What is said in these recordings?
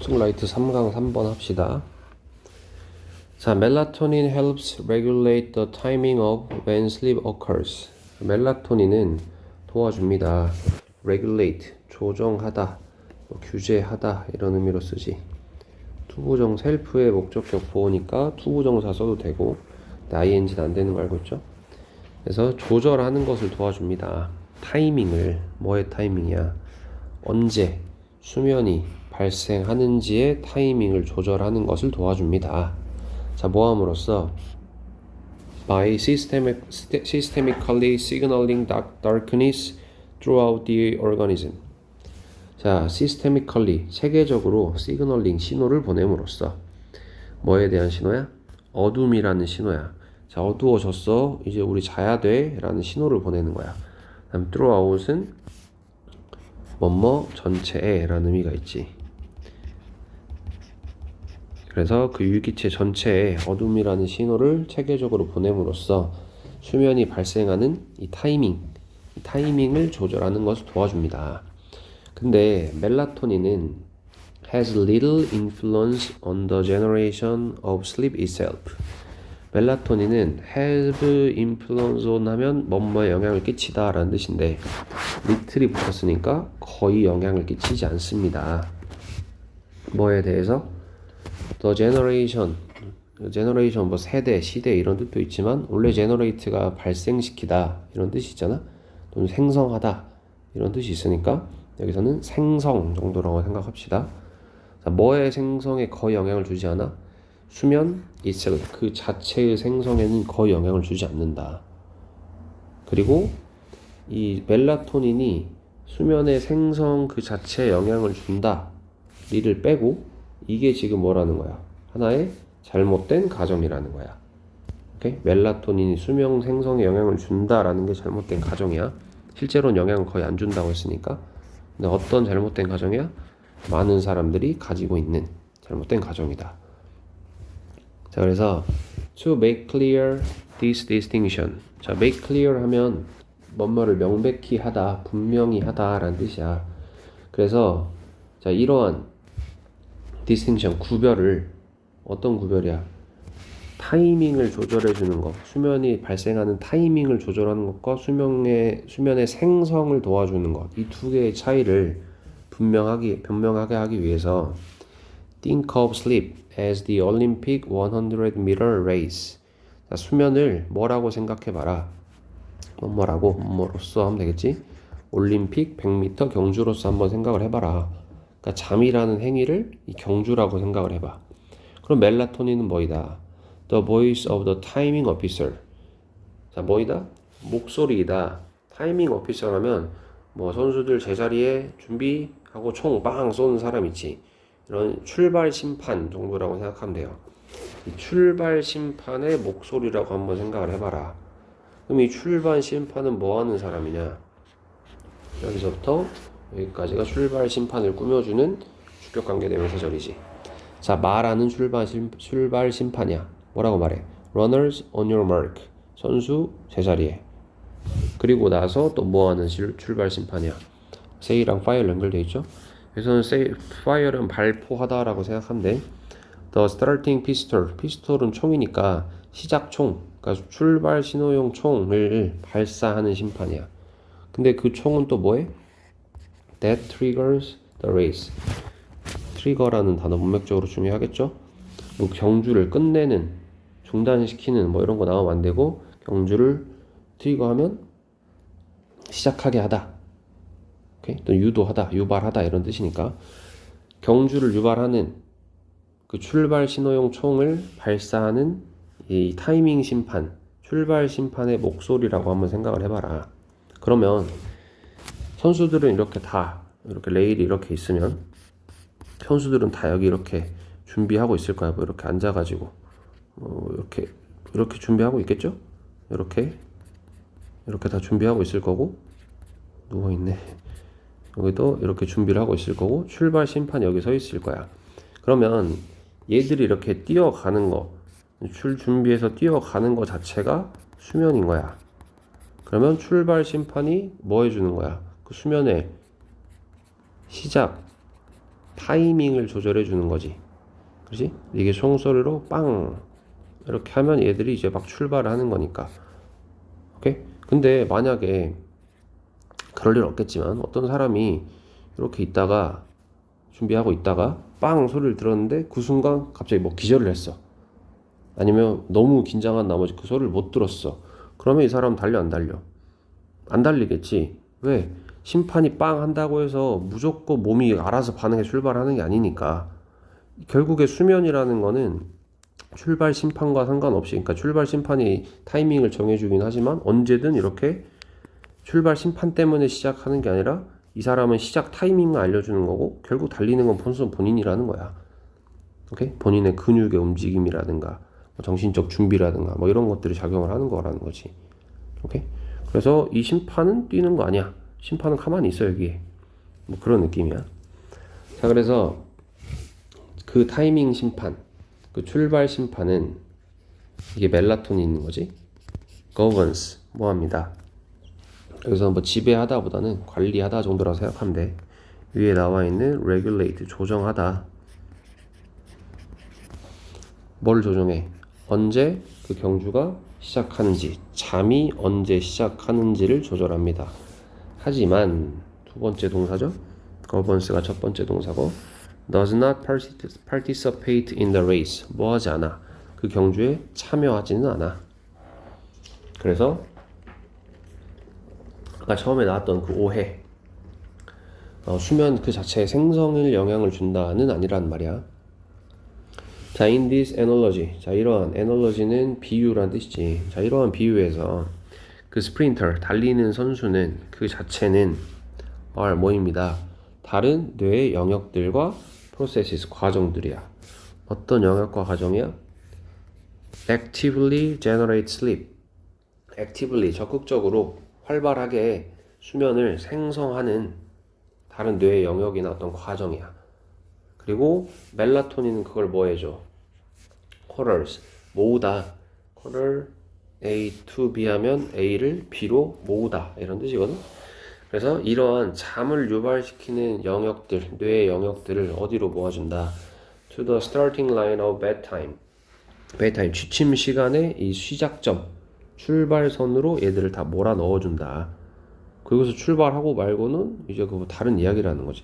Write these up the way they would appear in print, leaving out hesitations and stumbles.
스투라이트 3강 3번 합시다. 자, 멜라토닌 helps regulate the timing of when sleep occurs. 멜라토닌은 도와줍니다. regulate, 조정하다, 규제하다 이런 의미로 쓰지. 투부정 셀프의 목적격 보호니까 투부정사 써도 되고 ing는 안 되는 거 알고 있죠? 그래서 조절하는 것을 도와줍니다. 타이밍을, 뭐의 타이밍이야? 언제 수면이 발생하는지의 타이밍을 조절하는 것을 도와줍니다. 자, 모함으로써 by systemically signaling darkness throughout the organism. 자, systemically, 체계적으로 signaling, 신호를 보냄으로써 뭐에 대한 신호야? 어둠이라는 신호야. 자, 어두워졌어. 이제 우리 자야 돼. 라는 신호를 보내는 거야. 다음 throughout은 뭐뭐 전체에 라는 의미가 있지. 그래서 그 유기체 전체에 어둠이라는 신호를 체계적으로 보냄으로써 수면이 발생하는 이 타이밍을 조절하는 것을 도와줍니다. 근데 멜라토닌은 has little influence on the generation of sleep itself. 멜라토닌은 have influence on 하면 뭐뭐에 영향을 끼치다 라는 뜻인데 little이 붙었으니까 거의 영향을 끼치지 않습니다. 뭐에 대해서? The generation 뭐 세대, 시대 이런 뜻도 있지만 원래 generate가 발생시키다 이런 뜻이 있잖아. 또는 생성하다 이런 뜻이 있으니까 여기서는 생성 정도라고 생각합시다. 자, 뭐의 생성에 거의 영향을 주지 않아? 수면 itself, 그 자체의 생성에는 거의 영향을 주지 않는다. 그리고 이 멜라토닌이 수면의 생성 그 자체에 영향을 준다. 리를 빼고 이게 지금 뭐라는 거야? 하나의 잘못된 가정이라는 거야. 오케이? 멜라토닌이 수면 생성에 영향을 준다라는 게 잘못된 가정이야. 실제로는 영향을 거의 안 준다고 했으니까. 근데 어떤 잘못된 가정이야? 많은 사람들이 가지고 있는 잘못된 가정이다. 자, 그래서 to make clear this distinction. 자, make clear 하면 뭐뭐를 명백히 하다, 분명히 하다라는 뜻이야. 그래서 자, 이러한 distinction, 구별을, 어떤 구별이야? 타이밍을 조절해 주는 것, 수면이 발생하는 타이밍을 조절하는 것과 수면의 생성을 도와주는 것, 이 두 개의 차이를 분명하게 하기 위해서 think of sleep as the Olympic 100-meter race. 자, 수면을 뭐라고 생각해봐라. 뭐로써 하면 되겠지? 올림픽 100m 경주로서 한번 생각을 해봐라. 그러니까 잠이라는 행위를 이 경주라고 생각을 해봐. 그럼 멜라토닌은 뭐이다? The voice of the timing officer. 자, 뭐이다? 목소리이다. 타이밍 오피서라면 뭐 선수들 제자리에 준비하고 총 빵 쏘는 사람 있지. 이런 출발 심판 정도라고 생각하면 돼요. 이 출발 심판의 목소리라고 한번 생각을 해봐라. 그럼 이 출발 심판은 뭐 하는 사람이냐? 여기서부터 여기까지가 출발 심판을 꾸며주는 주격관계대명사절이지. 자, 말하는 출발 심판이야. 뭐라고 말해? Runners on your mark. 선수 제자리에. 그리고 나서 또 뭐하는 출발 심판이야? say랑 fire로 연결되어 있죠? 그래서 fire는 발포하다라고 생각하면 돼. The starting pistol. pistol은 총이니까 시작총. 그러니까 출발 신호용 총을 발사하는 심판이야. 근데 그 총은 또 뭐해? That triggers the race. 트리거라는 단어 문맥적으로 중요하겠죠? 뭐 경주를 끝내는, 중단시키는 뭐 이런 거 나오면 안 되고 경주를 트리거하면 시작하게 하다. 오케이? 또 유도하다, 유발하다 이런 뜻이니까 경주를 유발하는 그 출발 신호용 총을 발사하는 이 타이밍 심판, 출발 심판의 목소리라고 한번 생각을 해봐라. 그러면 선수들은 이렇게 레일이 이렇게 있으면 선수들은 다 여기 이렇게 준비하고 있을 거야. 뭐 이렇게 앉아가지고 이렇게 준비하고 있겠죠? 이렇게 다 준비하고 있을 거고 누워있네. 여기도 이렇게 준비를 하고 있을 거고 출발 심판이 여기 서 있을 거야. 그러면 얘들이 이렇게 뛰어가는 거, 준비해서 뛰어가는 거 자체가 수면인 거야. 그러면 출발 심판이 뭐 해주는 거야? 그 수면의 시작, 타이밍을 조절해 주는 거지. 그렇지? 이게 총소리로 빵 이렇게 하면 얘들이 이제 막 출발을 하는 거니까. 오케이? 근데 만약에 그럴 일 없겠지만 어떤 사람이 이렇게 있다가 준비하고 있다가 빵 소리를 들었는데 그 순간 갑자기 뭐 기절을 했어. 아니면 너무 긴장한 나머지 그 소리를 못 들었어. 그러면 이 사람 달려 안 달려? 안 달리겠지. 왜? 심판이 빵 한다고 해서 무조건 몸이 알아서 반응해 출발하는 게 아니니까. 결국에 수면이라는 거는 출발 심판과 상관없이, 그러니까 출발 심판이 타이밍을 정해주긴 하지만 언제든 이렇게 출발 심판 때문에 시작하는 게 아니라 이 사람은 시작 타이밍을 알려주는 거고 결국 달리는 건 본인이라는 거야. 오케이? 본인의 근육의 움직임이라든가 정신적 준비라든가 뭐 이런 것들이 작용을 하는 거라는 거지. 오케이? 그래서 이 심판은 뛰는 거 아니야. 심판은 가만히 있어 여기에. 뭐 그런 느낌이야. 자, 그래서 그 타이밍 심판, 그 출발 심판은 이게 멜라토닌인 거지. governance 뭐합니다. 여기서 뭐 지배하다보다는 관리하다 정도라고 생각하면 돼. 위에 나와 있는 regulate 조정하다. 뭘 조정해? 언제 그 경주가 시작하는지, 잠이 언제 시작하는지를 조절합니다. 하지만 두 번째 동사죠. governancega 첫 번째 동사고 does not participate in the race. 뭐 하지 않아? 그 경주에 참여하지는 않아. 그래서 아까 처음에 나왔던 그 오해, 수면 그 자체에 생성에 영향을 준다는 아니란 말이야. 자, in this analogy. 자, 이러한 analogy는 비유란 뜻이지. 자, 이러한 비유에서 그 스프린터, 달리는 선수는 그 자체는 뭐입니다. 다른 뇌의 영역들과 processes, 과정들이야. 어떤 영역과 과정이야? actively generate sleep. actively, 적극적으로 활발하게 수면을 생성하는 다른 뇌의 영역이나 어떤 과정이야. 그리고 멜라토닌은 그걸 뭐 해줘? correls, 모으다. correl A to B 하면 A를 B로 모으다 이런 뜻이거든. 그래서 이러한 잠을 유발시키는 영역들, 뇌의 영역들을 어디로 모아준다? To the starting line of bedtime. bedtime, 취침 시간의 이 시작점, 출발선으로 얘들을 다 몰아 넣어준다. 거기서 출발하고 말고는 이제 그 다른 이야기라는 거지.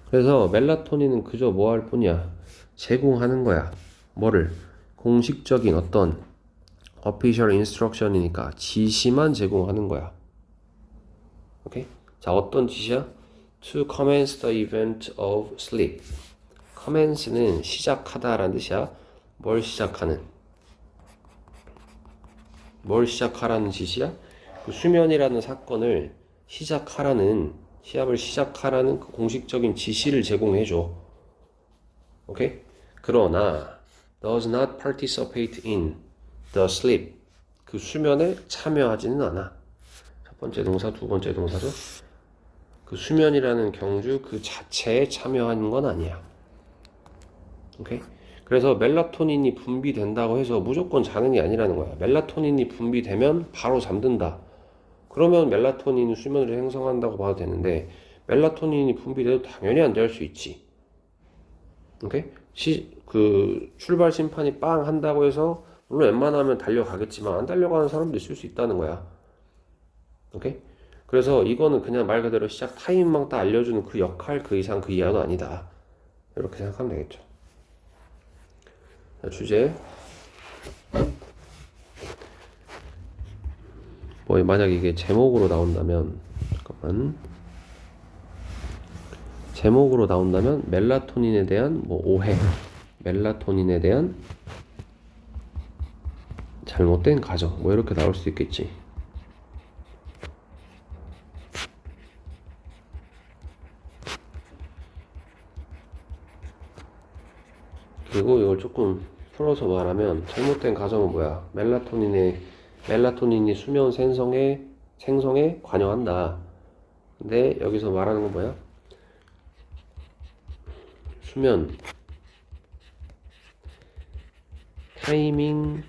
그래서 멜라토닌은 그저 뭐 할 뿐이야? 제공하는 거야. 뭐를? 공식적인 어떤 official instruction이니까 지시만 제공하는 거야. 오케이? 자, 어떤 지시야? To commence the event of sleep. commence는 시작하다라는 뜻이야. 뭘 시작하는? 뭘 시작하라는 지시야? 그 수면이라는 사건을 시작하라는, 시합을 시작하라는 그 공식적인 지시를 제공해줘. 오케이? 그러나 does not participate in the sleep. 그 수면에 참여하지는 않아. 첫 번째 동사, 두 번째 동사죠. 그 수면이라는 경주 그 자체에 참여하는 건 아니야. 오케이? 그래서 멜라토닌이 분비된다고 해서 무조건 자는 게 아니라는 거야. 멜라토닌이 분비되면 바로 잠든다. 그러면 멜라토닌은 수면을 생성한다고 봐도 되는데 멜라토닌이 분비돼도 당연히 안 될 수 있지. 오케이? 그 출발 심판이 빵 한다고 해서 물론 웬만하면 달려가겠지만 안 달려가는 사람도 있을 수 있다는 거야. 오케이? 그래서 이거는 그냥 말 그대로 시작 타임만 딱 알려주는 그 역할 그 이상 그 이하도 아니다. 이렇게 생각하면 되겠죠. 자, 주제. 뭐 만약 이게 제목으로 나온다면 잠깐만. 제목으로 나온다면 멜라토닌에 대한 뭐 오해, 멜라토닌에 대한 잘못된 가정 뭐 이렇게 나올 수 있겠지. 그리고 이걸 조금 풀어서 말하면 잘못된 가정은 뭐야? 멜라토닌이 수면 생성에 관여한다. 근데 여기서 말하는 건 뭐야? 수면 타이밍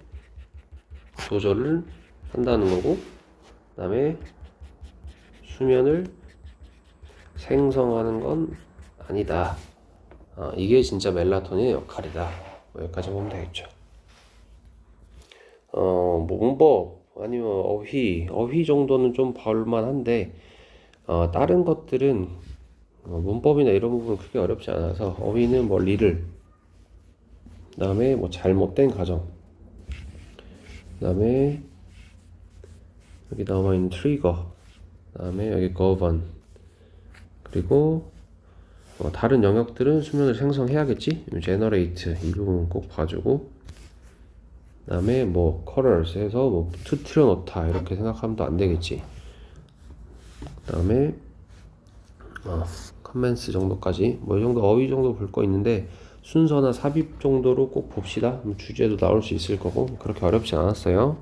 조절을 한다는 거고, 그 다음에 수면을 생성하는 건 아니다. 이게 진짜 멜라토닌의 역할이다. 뭐 여기까지 보면 되겠죠. 문법 아니면 어휘 정도는 좀 볼만한데 다른 것들은 문법이나 이런 부분은 크게 어렵지 않아서 어휘는 뭐 리를, 그다음에 뭐 잘못된 가정, 그다음에 여기 나와 있는 트리거, 그다음에 여기 govern, 그리고 다른 영역들은 수면을 생성해야겠지. generate 이 부분 꼭 봐주고, 그다음에 뭐 colors 해서 뭐 투트려 놓다 이렇게 생각하면 또 안 되겠지. 그다음에 컨멘스 정도까지 뭐 이 정도 어휘 정도 볼 거 있는데 순서나 삽입 정도로 꼭 봅시다. 주제도 나올 수 있을 거고 그렇게 어렵지 않았어요.